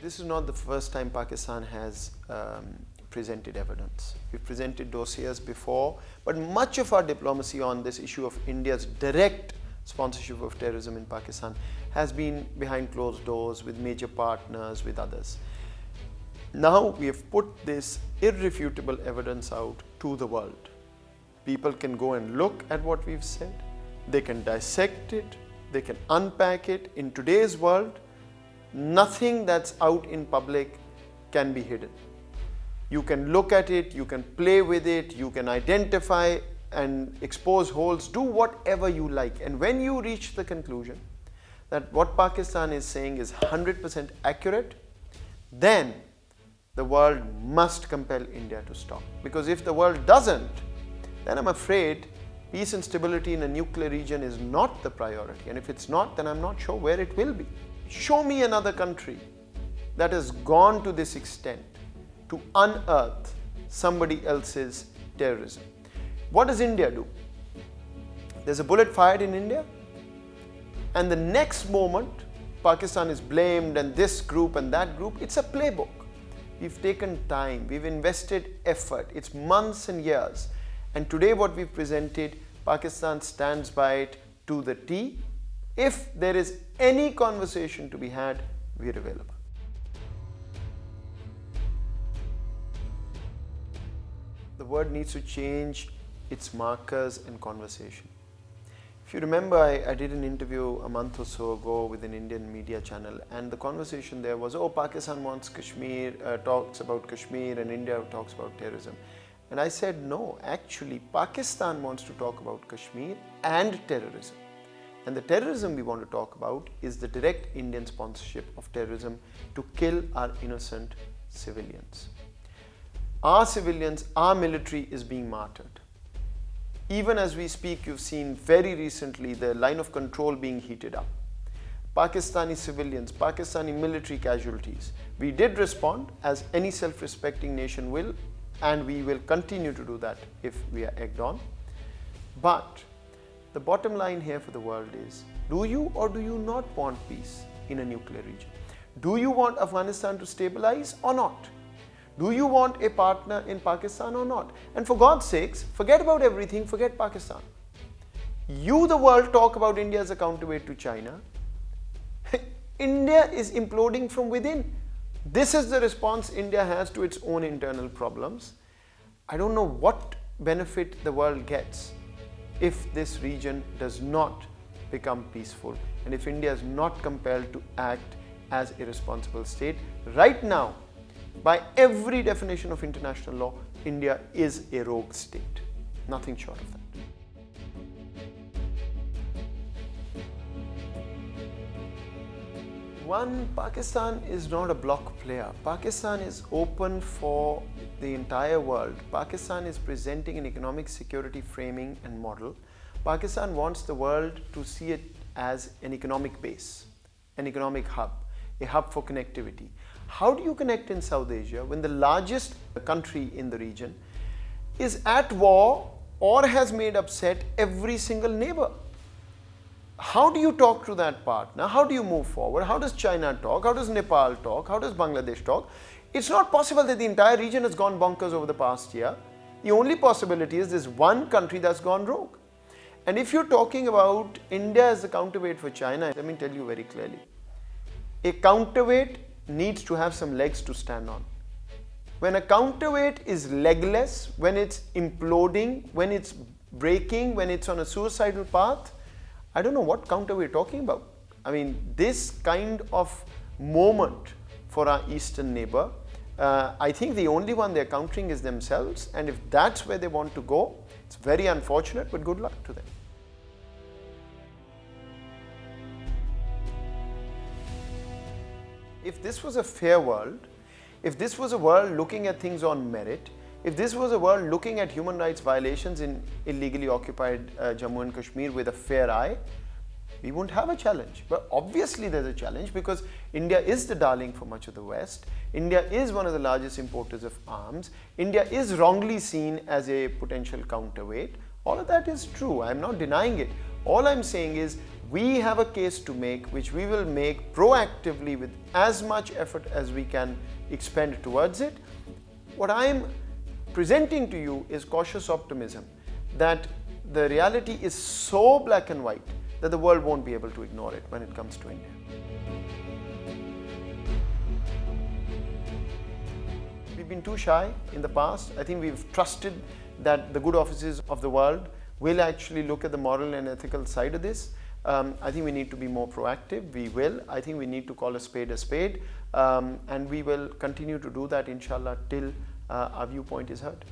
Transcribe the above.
This is not the first time Pakistan has presented evidence. We've presented dossiers before, but much of our diplomacy on this issue of India's direct sponsorship of terrorism in Pakistan has been behind closed doors with major partners, with others. Now we have put this irrefutable evidence out to the world. People can go and look at what we've said. They can dissect it. They can unpack it. In today's world, nothing that's out in public can be hidden. You can look at it, you can play with it, you can identify and expose holes, do whatever you like. And when you reach the conclusion that what Pakistan is saying is 100% accurate, then the world must compel India to stop. Because if the world doesn't, then I'm afraid peace and stability in a nuclear region is not the priority. And if it's not, then I'm not sure where it will be. Show me another country that has gone to this extent to unearth somebody else's terrorism. What does India do? There's a bullet fired in India, and the next moment Pakistan is blamed, and this group and that group. It's a playbook. We've taken time, we've invested effort, it's months and years, and today what we've presented, Pakistan stands by it to the T. If there is any conversation to be had, we're available. The word needs to change its markers and conversation. If you remember, I did an interview a month or so ago with an Indian media channel, and the conversation there was, oh, Pakistan wants Kashmir, talks about Kashmir, and India talks about terrorism. And I said, no, actually, Pakistan wants to talk about Kashmir and terrorism. And the terrorism we want to talk about is the direct Indian sponsorship of terrorism to kill our innocent civilians. Our civilians, our military is being martyred. Even as we speak, you've seen very recently the line of control being heated up. Pakistani civilians, Pakistani military casualties. We did respond, as any self-respecting nation will, and we will continue to do that if we are egged on. But the bottom line here for the world is, do you or do you not want peace in a nuclear region? Do you want Afghanistan to stabilize or not? Do you want a partner in Pakistan or not? And for God's sakes, forget about everything, forget Pakistan. You, the world, talk about India as a counterweight to China. India is imploding from within. This is the response India has to its own internal problems. I don't know what benefit the world gets if this region does not become peaceful, and if India is not compelled to act as a responsible state. Right now, by every definition of international law, India is a rogue state. Nothing short of that. One, Pakistan is not a bloc player. Pakistan is open for the entire world. Pakistan is presenting an economic security framing and model. Pakistan wants the world to see it as an economic base, an economic hub, a hub for connectivity. How do you connect in South Asia when the largest country in the region is at war or has made upset every single neighbor? How do you talk to that partner? How do you move forward? How does China talk? How does Nepal talk? How does Bangladesh talk? It's not possible that the entire region has gone bonkers over the past year. The only possibility is there's one country that's gone rogue. And if you're talking about India as the counterweight for China, let me tell you very clearly, a counterweight needs to have some legs to stand on. When a counterweight is legless, when it's imploding, when it's breaking, when it's on a suicidal path, I don't know what counter we're talking about. I mean, this kind of moment for our eastern neighbor, I think the only one they're countering is themselves, and if that's where they want to go, it's very unfortunate, but good luck to them. If this was a fair world, if this was a world looking at things on merit, if this was a world looking at human rights violations in illegally occupied Jammu and Kashmir with a fair eye, we won't have a challenge. But obviously there's a challenge because India is the darling for much of the West. India is one of the largest importers of arms. India is wrongly seen as a potential counterweight. All of that is true. I'm not denying it. All I'm saying is We have a case to make, which we will make proactively with as much effort as we can expend towards it. What I am presenting to you is cautious optimism that the reality is so black and white that the world won't be able to ignore it when it comes to India. We've been too shy in the past. I think we've trusted that the good offices of the world will actually look at the moral and ethical side of this. I think we need to be more proactive. We will. I think we need to call a spade, and we will continue to do that, inshallah, till our viewpoint is heard.